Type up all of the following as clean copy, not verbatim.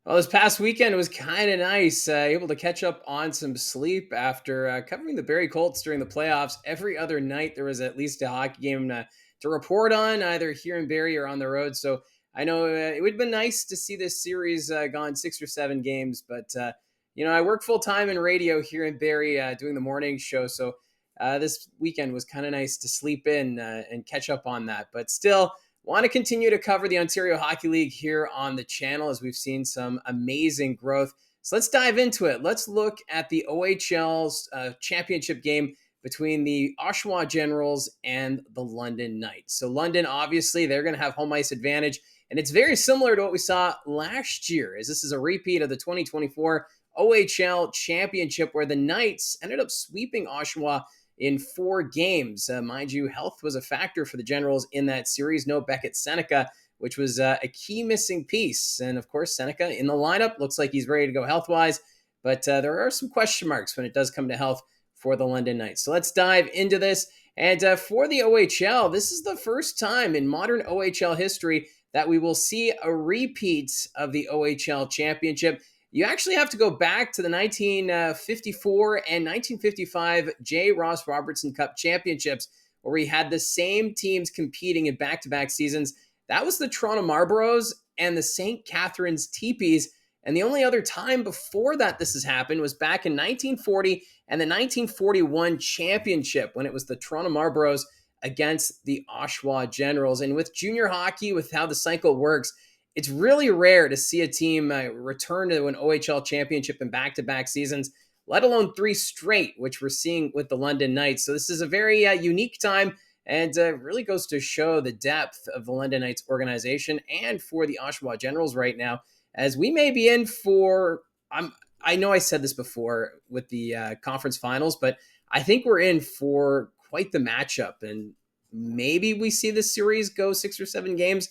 Well, this past weekend was kind of nice. Able to catch up on some sleep after covering the Barrie Colts during the playoffs. Every other night, there was at least a hockey game to report on, either here in Barrie or on the road. So I know it would have been nice to see this series gone 6 or 7 games. But, I work full time in radio here in Barrie doing the morning show. So this weekend was kind of nice to sleep in and catch up on that. But still, want to continue to cover the Ontario Hockey League here on the channel as we've seen some amazing growth. So let's dive into it. Let's look at the OHL's championship game between the Oshawa Generals and the London Knights. So London, obviously, they're going to have home ice advantage, and it's very similar to what we saw last year, as this is a repeat of the 2024 OHL Championship where the Knights ended up sweeping Oshawa in 4 games. Mind you, health was a factor for the Generals in that series. No Beckett Seneca, which was a key missing piece. And of course, Seneca in the lineup looks like he's ready to go health wise, but there are some question marks when it does come to health for the London Knights. So let's dive into this. And for the OHL, this is the first time in modern OHL history that we will see a repeat of the OHL championship. You actually have to go back to the 1954 and 1955 J. Ross Robertson Cup championships, where we had the same teams competing in back-to-back seasons. That was the Toronto Marlboros and the St. Catharines Teepees. And the only other time before that this has happened was back in 1940 and the 1941 championship, when it was the Toronto Marlboros against the Oshawa Generals. And with junior hockey, with how the cycle works, it's really rare to see a team return to an OHL championship in back-to-back seasons, let alone 3 straight, which we're seeing with the London Knights. So this is a very unique time, and really goes to show the depth of the London Knights organization and for the Oshawa Generals right now, as we may be in for, I know I said this before with the conference finals, but I think we're in for quite the matchup, and maybe we see this series go 6 or 7 games.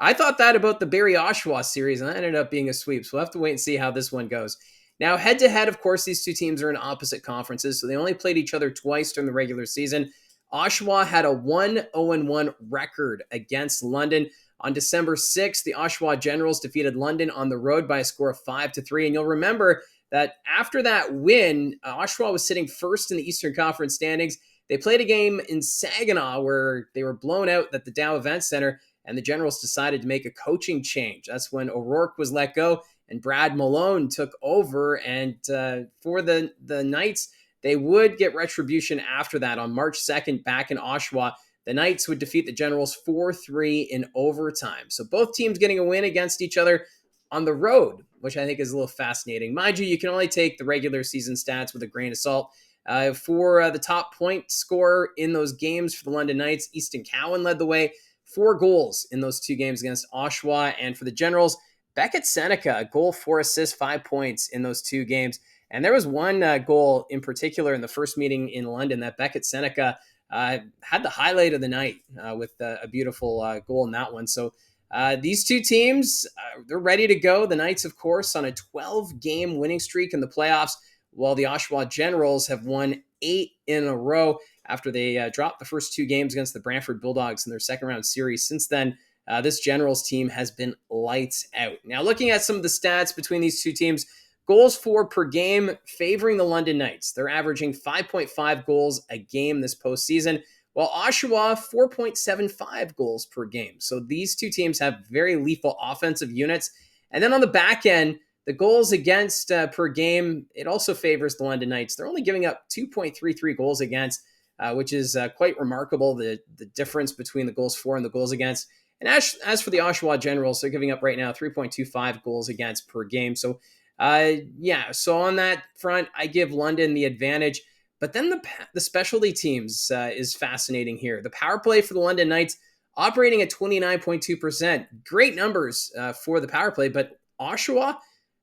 I thought that about the Barrie Oshawa series, and that ended up being a sweep. So we'll have to wait and see how this one goes. Now, head to head, of course, these two teams are in opposite conferences, so they only played each other twice during the regular season. Oshawa had a 1-0-1 record against London. On December 6th, the Oshawa Generals defeated London on the road by a score of 5-3. And you'll remember that after that win, Oshawa was sitting first in the Eastern Conference standings. They played a game in Saginaw where they were blown out at the Dow Event Center, and the Generals decided to make a coaching change. That's when O'Rourke was let go and Brad Malone took over. And for the Knights, they would get retribution after that on March 2nd back in Oshawa. The Knights would defeat the Generals 4-3 in overtime. So both teams getting a win against each other on the road, which I think is a little fascinating. Mind you, you can only take the regular season stats with a grain of salt. For the top point scorer in those games for the London Knights, Easton Cowan led the way. 4 goals in those 2 games against Oshawa. And for the Generals, Beckett Seneca, a goal, 4 assists, 5 points in those 2 games. And there was one goal in particular in the first meeting in London that Beckett Seneca had the highlight of the night with a beautiful goal in that one. So these 2 teams, they're ready to go. The Knights, of course, on a 12-game winning streak in the playoffs, while the Oshawa Generals have won 8 in a row after they dropped the first 2 games against the Brantford Bulldogs in their second-round series. Since then, this Generals team has been lights out. Now, looking at some of the stats between these 2 teams, goals for per game favoring the London Knights. They're averaging 5.5 goals a game this postseason, while Oshawa, 4.75 goals per game. So these 2 teams have very lethal offensive units. And then on the back end, the goals against per game, it also favors the London Knights. They're only giving up 2.33 goals against, which is quite remarkable, the difference between the goals for and the goals against. And as for the Oshawa Generals, they're giving up right now 3.25 goals against per game. So, so on that front, I give London the advantage. But then the specialty teams is fascinating here. The power play for the London Knights operating at 29.2%. Great numbers for the power play, but Oshawa,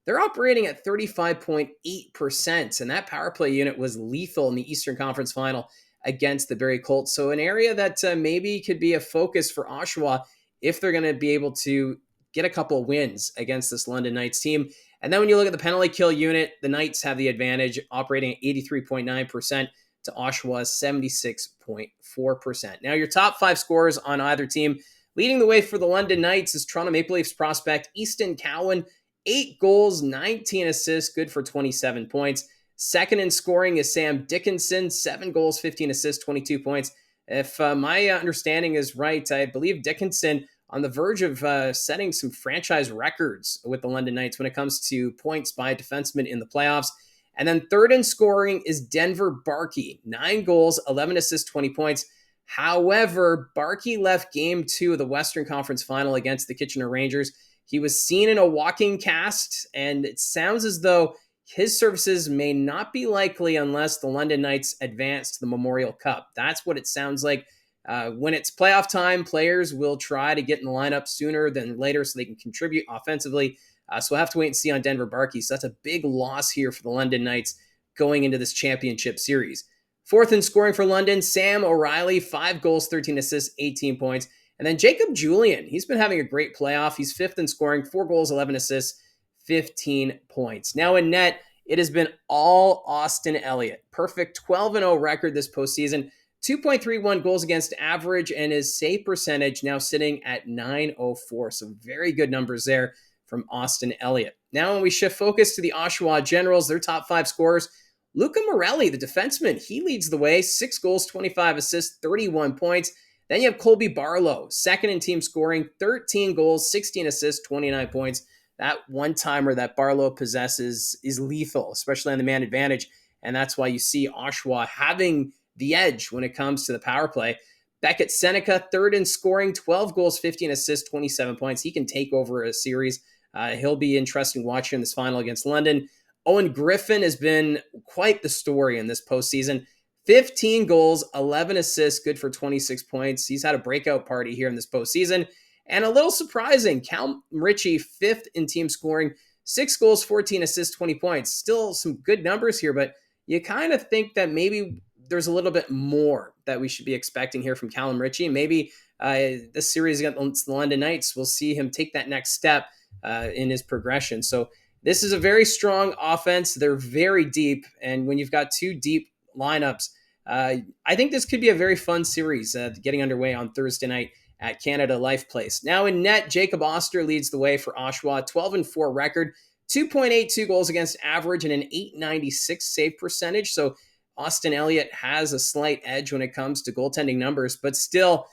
they're operating at 35.8%, and that power play unit was lethal in the Eastern Conference Final against the Barrie Colts. So an area that maybe could be a focus for Oshawa if they're going to be able to get a couple of wins against this London Knights team. And then when you look at the penalty kill unit, the Knights have the advantage, operating at 83.9% to Oshawa's 76.4%. Now, your top 5 scorers on either team, leading the way for the London Knights is Toronto Maple Leafs prospect Easton Cowan, 8 goals, 19 assists, good for 27 points. Second in scoring is Sam Dickinson, 7 goals, 15 assists, 22 points. If my understanding is right, I believe Dickinson on the verge of setting some franchise records with the London Knights when it comes to points by a defenseman in the playoffs. And then third in scoring is Denver Barkey, 9 goals, 11 assists, 20 points. However, Barkey left game 2 of the Western Conference Final against the Kitchener Rangers. He was seen in a walking cast, and it sounds as though his services may not be likely unless the London Knights advance to the Memorial Cup. That's what it sounds like. When it's playoff time, players will try to get in the lineup sooner than later so they can contribute offensively. So we'll have to wait and see on Denver Barkey. So that's a big loss here for the London Knights going into this championship series. Fourth in scoring for London, Sam O'Reilly, 5 goals, 13 assists, 18 points. And then Jacob Julian, he's been having a great playoff. He's fifth in scoring, 4 goals, 11 assists, 15 points. Now in net, it has been all Austin Elliott. Perfect 12-0 record this postseason, 2.31 goals against average, and his save percentage now sitting at .904. So very good numbers there from Austin Elliott. Now when we shift focus to the Oshawa Generals, their top 5 scorers, Luca Morelli, the defenseman, he leads the way, 6 goals, 25 assists, 31 points. Then you have Colby Barlow, second in team scoring, 13 goals, 16 assists, 29 points. That one-timer that Barlow possesses is lethal, especially on the man advantage, and that's why you see Oshawa having the edge when it comes to the power play. Beckett Seneca, third in scoring, 12 goals, 15 assists, 27 points. He can take over a series. He'll be interesting watching this final against London. Owen Griffin has been quite the story in this postseason. 15 goals, 11 assists, good for 26 points. He's had a breakout party here in this postseason. And a little surprising, Cal Ritchie, fifth in team scoring, 6 goals, 14 assists, 20 points. Still some good numbers here, but you kind of think that maybe there's a little bit more that we should be expecting here from Callum Ritchie. Maybe this series against the London Knights, we'll see him take that next step in his progression. So this is a very strong offense. They're very deep, and when you've got 2 deep lineups, I think this could be a very fun series getting underway on Thursday night at Canada Life Place. Now in net, Jacob Oster leads the way for Oshawa, 12-4 record, 2.82 goals against average, and an .896 save percentage. So Austin Elliott has a slight edge when it comes to goaltending numbers, but still,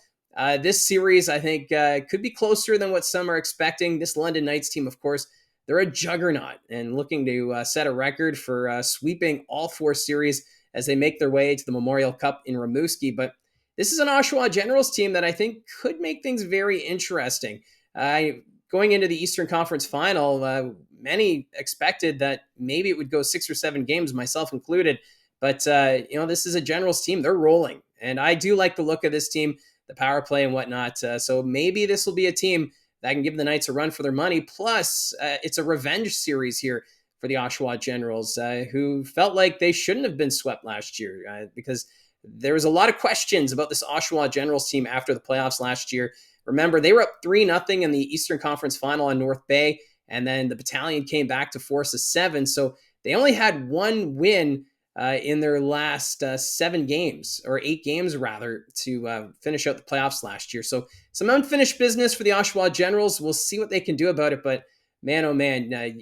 this series, I think, could be closer than what some are expecting. This London Knights team, of course, they're a juggernaut and looking to set a record for sweeping all 4 series as they make their way to the Memorial Cup in Rimouski. But this is an Oshawa Generals team that I think could make things very interesting. Going into the Eastern Conference Final, many expected that maybe it would go 6 or 7 games, myself included. But, this is a Generals team. They're rolling. And I do like the look of this team, the power play and whatnot. So maybe this will be a team that can give the Knights a run for their money. Plus, it's a revenge series here for the Oshawa Generals, who felt like they shouldn't have been swept last year because there was a lot of questions about this Oshawa Generals team after the playoffs last year. Remember, they were up 3-0 in the Eastern Conference Final on North Bay, and then the Battalion came back to force a 7. So they only had 1 win in their last 7 games, or 8 games rather, to finish out the playoffs last year. So some unfinished business for the Oshawa Generals. We'll see what they can do about it, but man, oh man,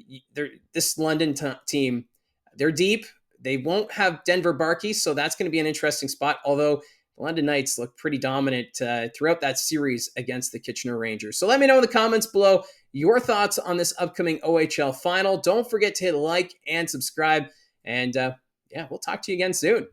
this London team, they're deep. They won't have Denver Barkey, so that's going to be an interesting spot, although the London Knights look pretty dominant throughout that series against the Kitchener Rangers. So let me know in the comments below your thoughts on this upcoming OHL Final. Don't forget to hit like and subscribe, and we'll talk to you again soon.